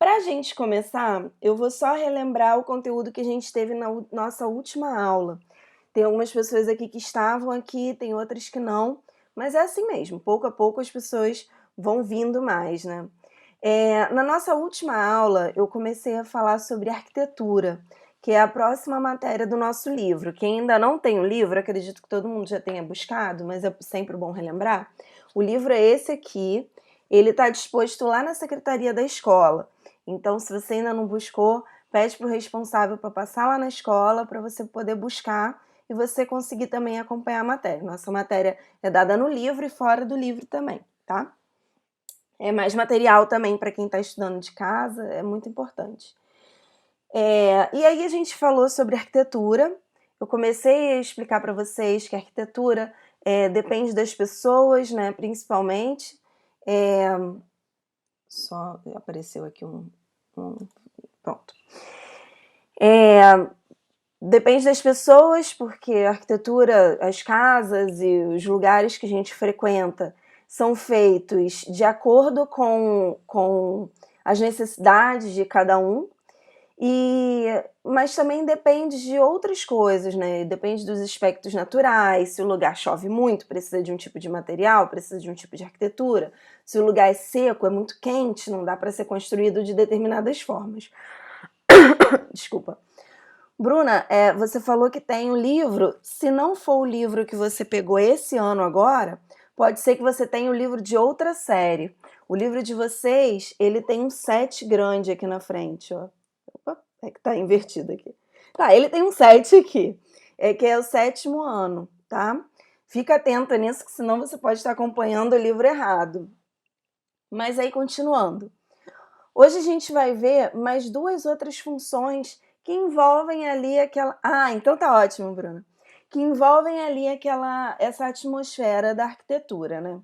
Para a gente começar, eu vou só relembrar o conteúdo que a gente teve na nossa última aula. Tem algumas pessoas aqui que estavam aqui, tem outras que não, mas é assim mesmo, pouco a pouco as pessoas vão vindo mais, né? Na nossa última aula, eu comecei a falar sobre arquitetura, que é a próxima matéria do nosso livro. Quem ainda não tem o livro, acredito que todo mundo já tenha buscado, mas é sempre bom relembrar. O livro é esse aqui, ele está disposto lá na secretaria da escola. Então, se você ainda não buscou, pede para o responsável para passar lá na escola para você poder buscar e você conseguir também acompanhar a matéria. Nossa matéria é dada no livro e fora do livro também, tá? É mais material também para quem está estudando de casa, é muito importante. E aí a gente falou sobre arquitetura. Eu comecei a explicar para vocês que a arquitetura depende das pessoas, né, principalmente. Só apareceu aqui pronto. Depende das pessoas, porque a arquitetura, as casas e os lugares que a gente frequenta são feitos de acordo com as necessidades de cada um, mas também depende de outras coisas, né? Depende dos aspectos naturais. Se o lugar chove muito, precisa de um tipo de material, precisa de um tipo de arquitetura. Se o lugar é seco, é muito quente, não dá para ser construído de determinadas formas. Desculpa. Bruna, você falou que tem um livro. Se não for o livro que você pegou esse ano agora, pode ser que você tenha o livro de outra série. O livro de vocês, ele tem um 7 grande aqui na frente, ó. Opa, é que tá invertido aqui. Tá, ele tem um 7 aqui, que é o 7º ano, tá? Fica atenta nisso, que senão você pode estar acompanhando o livro errado. Mas aí, continuando. Hoje a gente vai ver mais 2 outras funções que envolvem ali aquela... Ah, então tá ótimo, Bruna. Que envolvem ali essa atmosfera da arquitetura, né?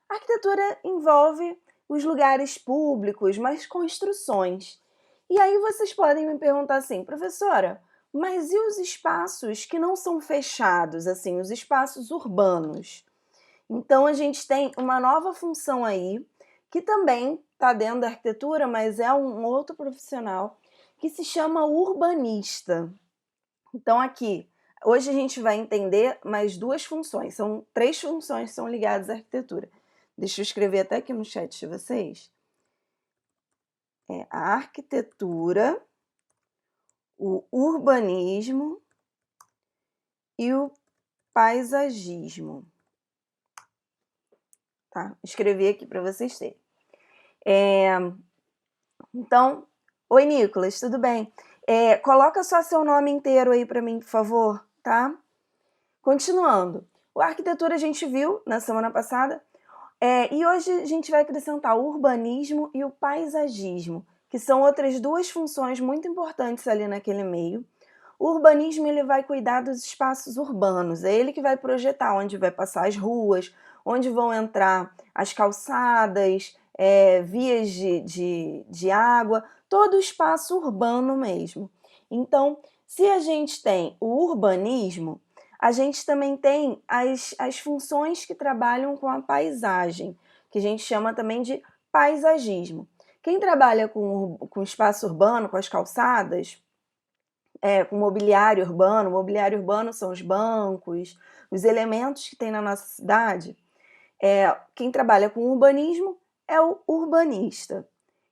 A arquitetura envolve os lugares públicos, mas construções. E aí vocês podem me perguntar assim, professora, mas e os espaços que não são fechados, assim, os espaços urbanos? Então a gente tem uma nova função aí, que também está dentro da arquitetura, mas é um outro profissional, que se chama urbanista. Então aqui, hoje a gente vai entender mais 2 funções, são 3 funções que são ligadas à arquitetura. Deixa eu escrever até aqui no chat de vocês. A arquitetura, o urbanismo e o paisagismo. Tá? Escrevi aqui para vocês terem. Então, oi Nicolas, tudo bem? Coloca só seu nome inteiro aí para mim, por favor, tá? Continuando. A arquitetura a gente viu na semana passada, e hoje a gente vai acrescentar o urbanismo e o paisagismo, que são outras 2 funções muito importantes ali naquele meio. O urbanismo ele vai cuidar dos espaços urbanos, é ele que vai projetar onde vai passar as ruas, onde vão entrar as calçadas, vias de água, todo o espaço urbano mesmo. Então, se a gente tem o urbanismo, a gente também tem as funções que trabalham com a paisagem, que a gente chama também de paisagismo. Quem trabalha com espaço urbano, com as calçadas, com mobiliário urbano são os bancos, os elementos que tem na nossa cidade. Quem trabalha com urbanismo é o urbanista.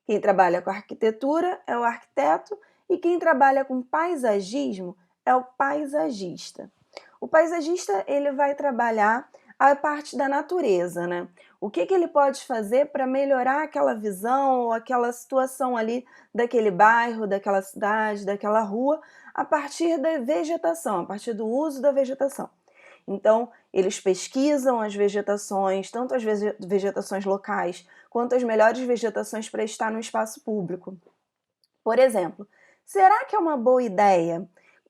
Quem trabalha com arquitetura é o arquiteto e quem trabalha com paisagismo é o paisagista. O paisagista ele vai trabalhar a parte da natureza, né? O que ele pode fazer para melhorar aquela visão ou aquela situação ali daquele bairro, daquela cidade, daquela rua, a partir da vegetação, a partir do uso da vegetação. Então, eles pesquisam as vegetações, tanto as vegetações locais, quanto as melhores vegetações para estar no espaço público. Por exemplo, será que é uma boa ideia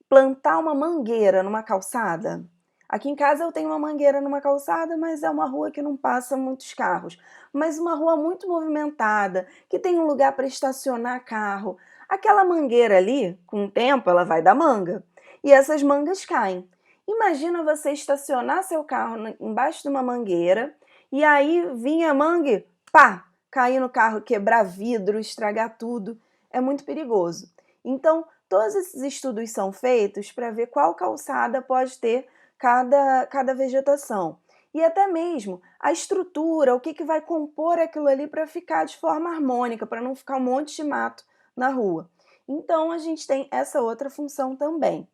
plantar uma mangueira numa calçada? Aqui em casa eu tenho uma mangueira numa calçada, mas é uma rua que não passa muitos carros. Mas uma rua muito movimentada, que tem um lugar para estacionar carro. Aquela mangueira ali, com o tempo, ela vai dar manga. E essas mangas caem. Imagina você estacionar seu carro embaixo de uma mangueira e aí vinha a manga e pá! cair no carro, quebrar vidro, estragar tudo, é muito perigoso. Então, todos esses estudos são feitos para ver qual calçada pode ter cada vegetação. E até mesmo a estrutura, o que vai compor aquilo ali para ficar de forma harmônica, para não ficar um monte de mato na rua. Então, a gente tem essa outra função também.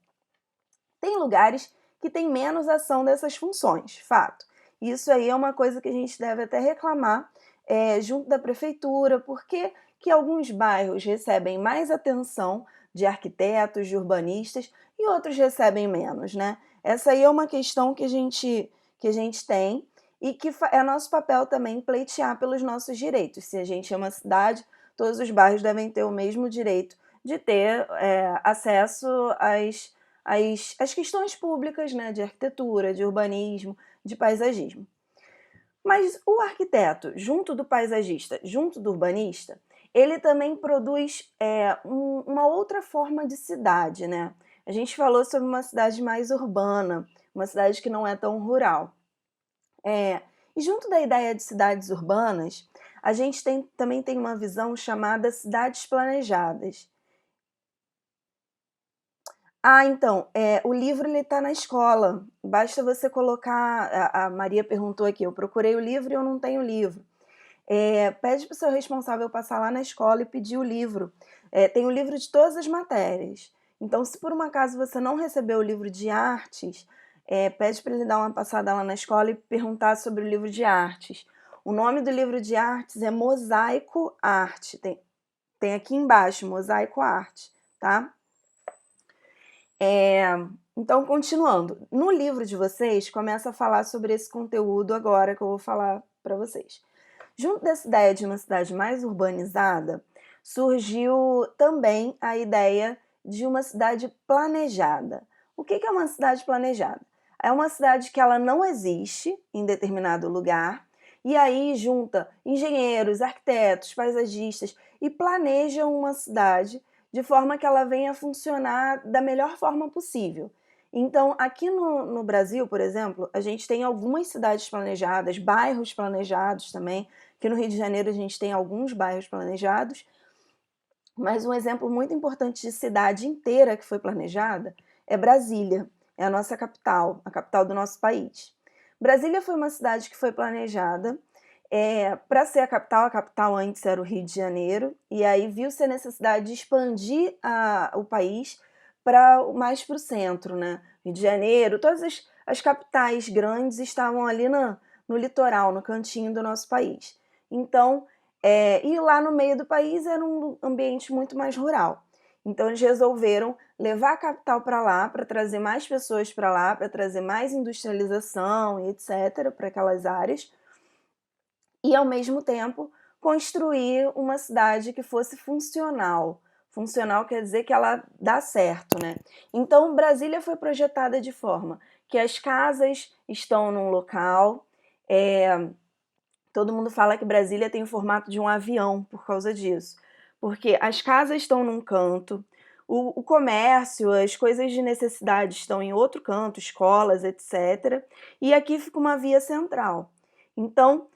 Tem lugares que tem menos ação dessas funções, fato. Isso aí é uma coisa que a gente deve até reclamar junto da prefeitura, porque que alguns bairros recebem mais atenção de arquitetos, de urbanistas, e outros recebem menos, né? Essa aí é uma questão que a gente tem e que é nosso papel também pleitear pelos nossos direitos. Se a gente é uma cidade, todos os bairros devem ter o mesmo direito de ter acesso às questões públicas, né, de arquitetura, de urbanismo, de paisagismo. Mas o arquiteto, junto do paisagista, junto do urbanista, ele também produz uma outra forma de cidade, né? A gente falou sobre uma cidade mais urbana, uma cidade que não é tão rural. E junto da ideia de cidades urbanas, a gente também tem uma visão chamada cidades planejadas. Então, o livro está na escola, basta você colocar, a Maria perguntou aqui, eu procurei o livro e eu não tenho o livro. Pede para o seu responsável passar lá na escola e pedir o livro. Tem o livro de todas as matérias. Então, se por um acaso você não recebeu o livro de artes, pede para ele dar uma passada lá na escola e perguntar sobre o livro de artes. O nome do livro de artes é Mosaico Arte. Tem aqui embaixo, Mosaico Arte, tá? Então, continuando. No livro de vocês, começa a falar sobre esse conteúdo agora que eu vou falar para vocês. Junto dessa ideia de uma cidade mais urbanizada, surgiu também a ideia de uma cidade planejada. O que é uma cidade planejada? É uma cidade que ela não existe em determinado lugar, e aí junta engenheiros, arquitetos, paisagistas e planejam uma cidade de forma que ela venha funcionar da melhor forma possível. Então, aqui no Brasil, por exemplo, a gente tem algumas cidades planejadas, bairros planejados também. Aqui no Rio de Janeiro a gente tem alguns bairros planejados, mas um exemplo muito importante de cidade inteira que foi planejada é Brasília, é a nossa capital, a capital do nosso país. Brasília foi uma cidade que foi planejada para ser a capital antes era o Rio de Janeiro, e aí viu-se a necessidade de expandir o país mais para o centro, né? Rio de Janeiro, todas as capitais grandes estavam ali no litoral, no cantinho do nosso país. Então, e lá no meio do país era um ambiente muito mais rural. Então, eles resolveram levar a capital para lá, para trazer mais pessoas para lá, para trazer mais industrialização e etc., para aquelas áreas, e, ao mesmo tempo, construir uma cidade que fosse funcional. Funcional quer dizer que ela dá certo, né? Então, Brasília foi projetada de forma que as casas estão num local. Todo mundo fala que Brasília tem o formato de um avião por causa disso. Porque as casas estão num canto, o comércio, as coisas de necessidade estão em outro canto, escolas, etc. E aqui fica uma via central. Então,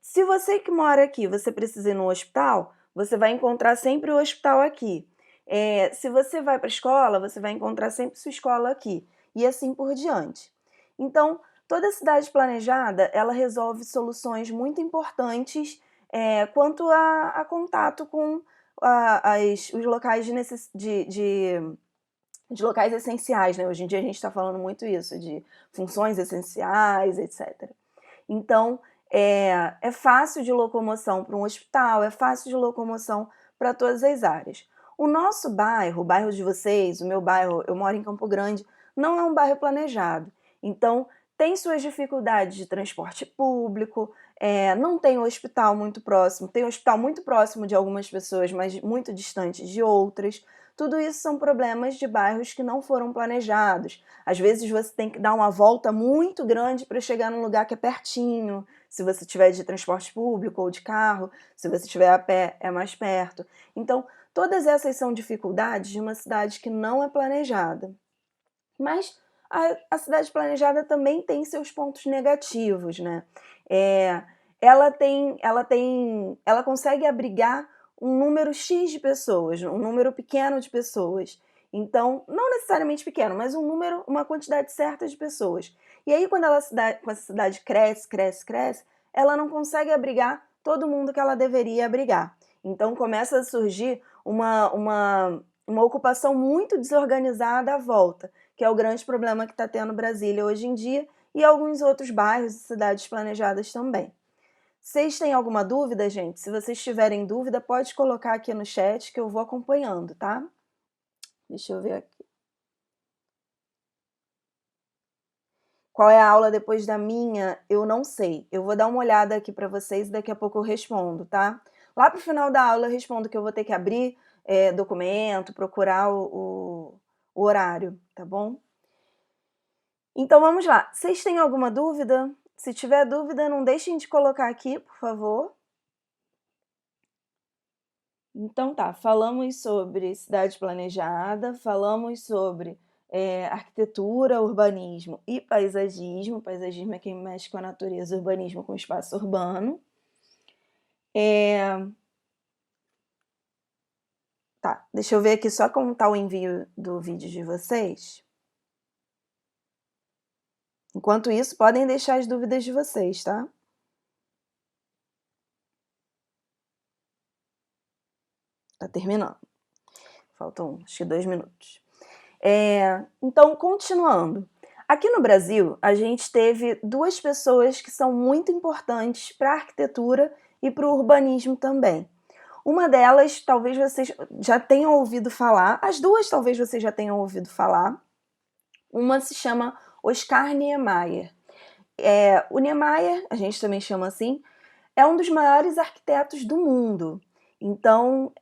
se você que mora aqui, você precisa ir no hospital, você vai encontrar sempre o hospital aqui. Se você vai para a escola, você vai encontrar sempre sua escola aqui. E assim por diante. Então, toda cidade planejada, ela resolve soluções muito importantes quanto a contato com os locais de locais essenciais, né? Hoje em dia a gente está falando muito isso, de funções essenciais, etc. Então, é fácil de locomoção para um hospital, é fácil de locomoção para todas as áreas. O nosso bairro, o bairro de vocês, o meu bairro, eu moro em Campo Grande, não é um bairro planejado. Então, tem suas dificuldades de transporte público, não tem um hospital muito próximo, tem um hospital muito próximo de algumas pessoas, mas muito distante de outras. Tudo isso são problemas de bairros que não foram planejados. Às vezes você tem que dar uma volta muito grande para chegar num lugar que é pertinho, se você tiver de transporte público ou de carro, se você estiver a pé, é mais perto. Então, todas essas são dificuldades de uma cidade que não é planejada. Mas a cidade planejada também tem seus pontos negativos, né? ela consegue abrigar um número X de pessoas, um número pequeno de pessoas. Então, não necessariamente pequeno, mas uma quantidade certa de pessoas. E aí, quando essa cidade cresce, ela não consegue abrigar todo mundo que ela deveria abrigar. Então, começa a surgir uma ocupação muito desorganizada à volta, que é o grande problema que está tendo Brasília hoje em dia e alguns outros bairros e cidades planejadas também. Vocês têm alguma dúvida, gente? Se vocês tiverem dúvida, pode colocar aqui no chat que eu vou acompanhando, tá? Deixa eu ver aqui. Qual é a aula depois da minha? Eu não sei. Eu vou dar uma olhada aqui para vocês e daqui a pouco eu respondo, tá? Lá pro final da aula eu respondo que eu vou ter que abrir documento, procurar o horário, tá bom? Então vamos lá. Vocês têm alguma dúvida? Se tiver dúvida, não deixem de colocar aqui, por favor. Então tá, falamos sobre cidade planejada, falamos sobre arquitetura, urbanismo e paisagismo. Paisagismo é quem mexe com a natureza, urbanismo com o espaço urbano. Tá, deixa eu ver aqui só como tá o envio do vídeo de vocês. Enquanto isso, podem deixar as dúvidas de vocês, tá? Tá terminando. Faltam, acho que 2 minutos. Então, continuando. Aqui no Brasil, a gente teve 2 pessoas que são muito importantes para a arquitetura e para o urbanismo também. Uma delas, talvez vocês já tenham ouvido falar, as duas talvez vocês já tenham ouvido falar. Uma se chama Oscar Niemeyer. O Niemeyer, a gente também chama assim, é um dos maiores arquitetos do mundo. Então,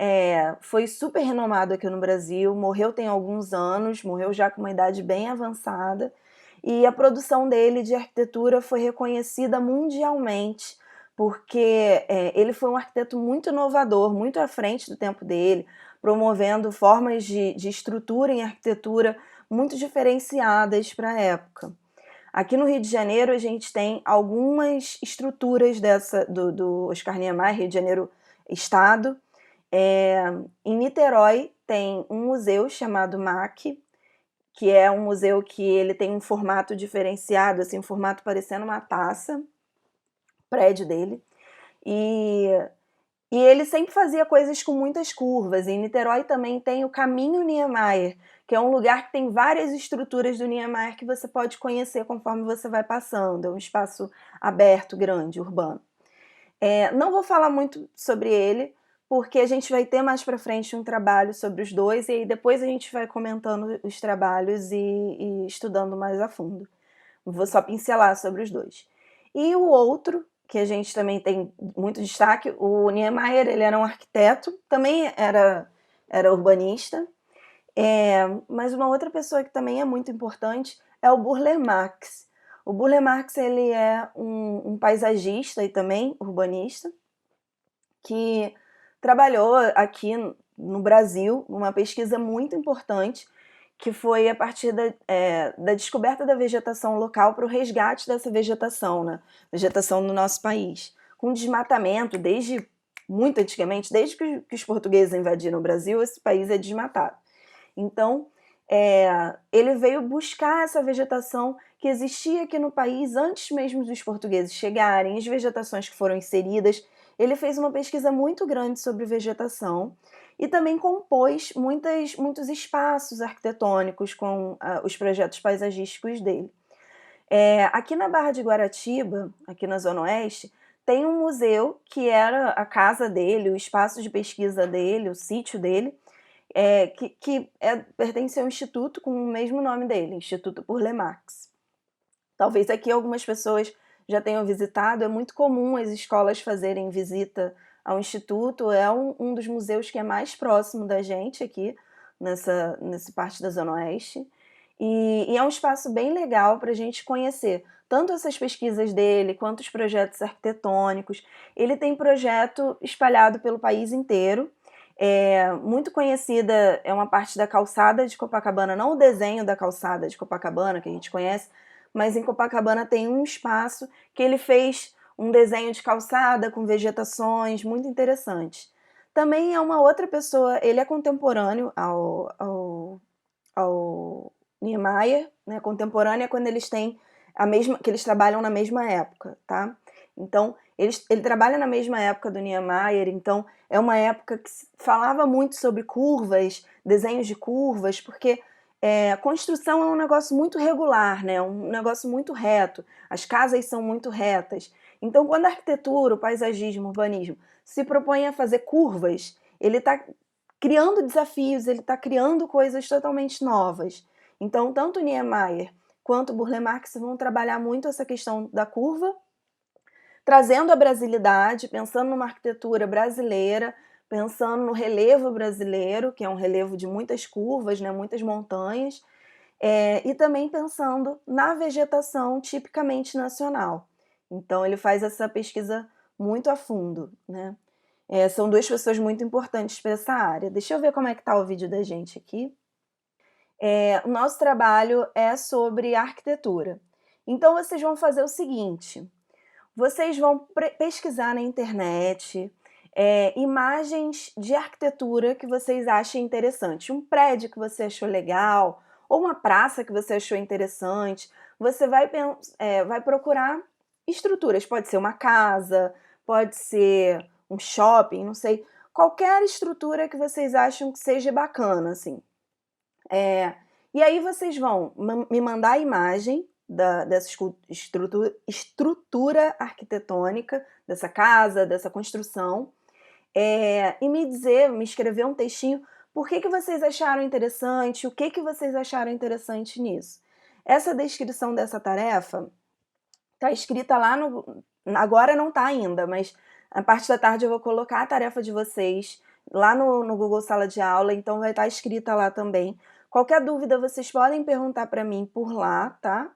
foi super renomado aqui no Brasil, morreu tem alguns anos, morreu já com uma idade bem avançada, e a produção dele de arquitetura foi reconhecida mundialmente, porque ele foi um arquiteto muito inovador, muito à frente do tempo dele, promovendo formas de estrutura em arquitetura muito diferenciadas para a época. Aqui no Rio de Janeiro, a gente tem algumas estruturas do Oscar Niemeyer, Rio de Janeiro Estado. Em Niterói tem um museu chamado MAC, que é um museu que ele tem um formato diferenciado, assim, um formato parecendo uma taça, o prédio dele. E ele sempre fazia coisas com muitas curvas. Em Niterói também tem o Caminho Niemeyer, que é um lugar que tem várias estruturas do Niemeyer que você pode conhecer conforme você vai passando. É um espaço aberto, grande, urbano. Não vou falar muito sobre ele, porque a gente vai ter mais para frente um trabalho sobre os dois, e aí depois a gente vai comentando os trabalhos e estudando mais a fundo. Vou só pincelar sobre os dois. E o outro, que a gente também tem muito destaque, o Niemeyer, ele era um arquiteto, também era urbanista, mas uma outra pessoa que também é muito importante é o Burle Marx. O Burle Marx, ele é um paisagista e também urbanista, que trabalhou aqui no Brasil uma pesquisa muito importante, que foi a partir da descoberta da vegetação local para o resgate dessa vegetação, né? Vegetação no nosso país. Com desmatamento, desde muito antigamente, desde que os portugueses invadiram o Brasil, esse país é desmatado. Então, ele veio buscar essa vegetação que existia aqui no país antes mesmo dos portugueses chegarem, as vegetações que foram inseridas. Ele fez uma pesquisa muito grande sobre vegetação e também compôs muitos espaços arquitetônicos com os projetos paisagísticos dele. Aqui na Barra de Guaratiba, aqui na Zona Oeste, tem um museu que era a casa dele, o espaço de pesquisa dele, o sítio dele, que pertence ao instituto com o mesmo nome dele, Instituto Burle Marx. Talvez aqui algumas pessoas já tenham visitado, é muito comum as escolas fazerem visita ao instituto, é um dos museus que é mais próximo da gente aqui, nessa parte da Zona Oeste, e é um espaço bem legal para a gente conhecer tanto essas pesquisas dele, quanto os projetos arquitetônicos. Ele tem projeto espalhado pelo país inteiro, muito conhecida é uma parte da calçada de Copacabana, não o desenho da calçada de Copacabana que a gente conhece, mas em Copacabana tem um espaço que ele fez um desenho de calçada com vegetações, muito interessante. Também é uma outra pessoa, ele é contemporâneo ao Niemeyer, né? Contemporâneo é quando eles têm que eles trabalham na mesma época, tá? Então, ele trabalha na mesma época do Niemeyer, então é uma época que se falava muito sobre curvas, desenhos de curvas, porque a construção é um negócio muito regular, né? Um negócio muito reto, as casas são muito retas. Então, quando a arquitetura, o paisagismo, o urbanismo se propõe a fazer curvas, ele está criando desafios, ele está criando coisas totalmente novas. Então, tanto Niemeyer quanto Burle Marx vão trabalhar muito essa questão da curva, trazendo a brasilidade, pensando numa arquitetura brasileira, pensando no relevo brasileiro, que é um relevo de muitas curvas, né, muitas montanhas, e também pensando na vegetação tipicamente nacional. Então, ele faz essa pesquisa muito a fundo, né? São duas pessoas muito importantes para essa área. Deixa eu ver como é que está o vídeo da gente aqui. O nosso trabalho é sobre arquitetura. Então, vocês vão fazer o seguinte, vocês vão pesquisar na internet imagens de arquitetura que vocês achem interessante. Um prédio que você achou legal, ou uma praça que você achou interessante. Você vai procurar estruturas. Pode ser uma casa, pode ser um shopping, não sei. Qualquer estrutura que vocês acham que seja bacana, assim. E aí vocês vão me mandar a imagem dessa estrutura arquitetônica, dessa casa, dessa construção, e me escrever um textinho, por que vocês acharam interessante, o que vocês acharam interessante nisso. Essa descrição dessa tarefa está escrita lá agora não está ainda, mas a parte da tarde eu vou colocar a tarefa de vocês lá no Google Sala de Aula, então vai estar escrita lá também. Qualquer dúvida vocês podem perguntar para mim por lá, tá?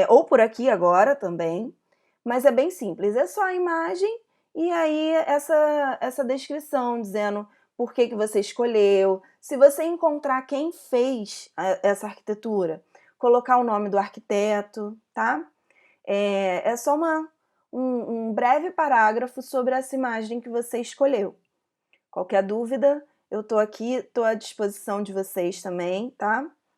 Ou por aqui agora também, mas é bem simples, é só a imagem e aí essa descrição dizendo por que você escolheu, se você encontrar quem fez essa arquitetura, colocar o nome do arquiteto, tá? É só um breve parágrafo sobre essa imagem que você escolheu. Qualquer dúvida, eu tô aqui, tô à disposição de vocês também, tá?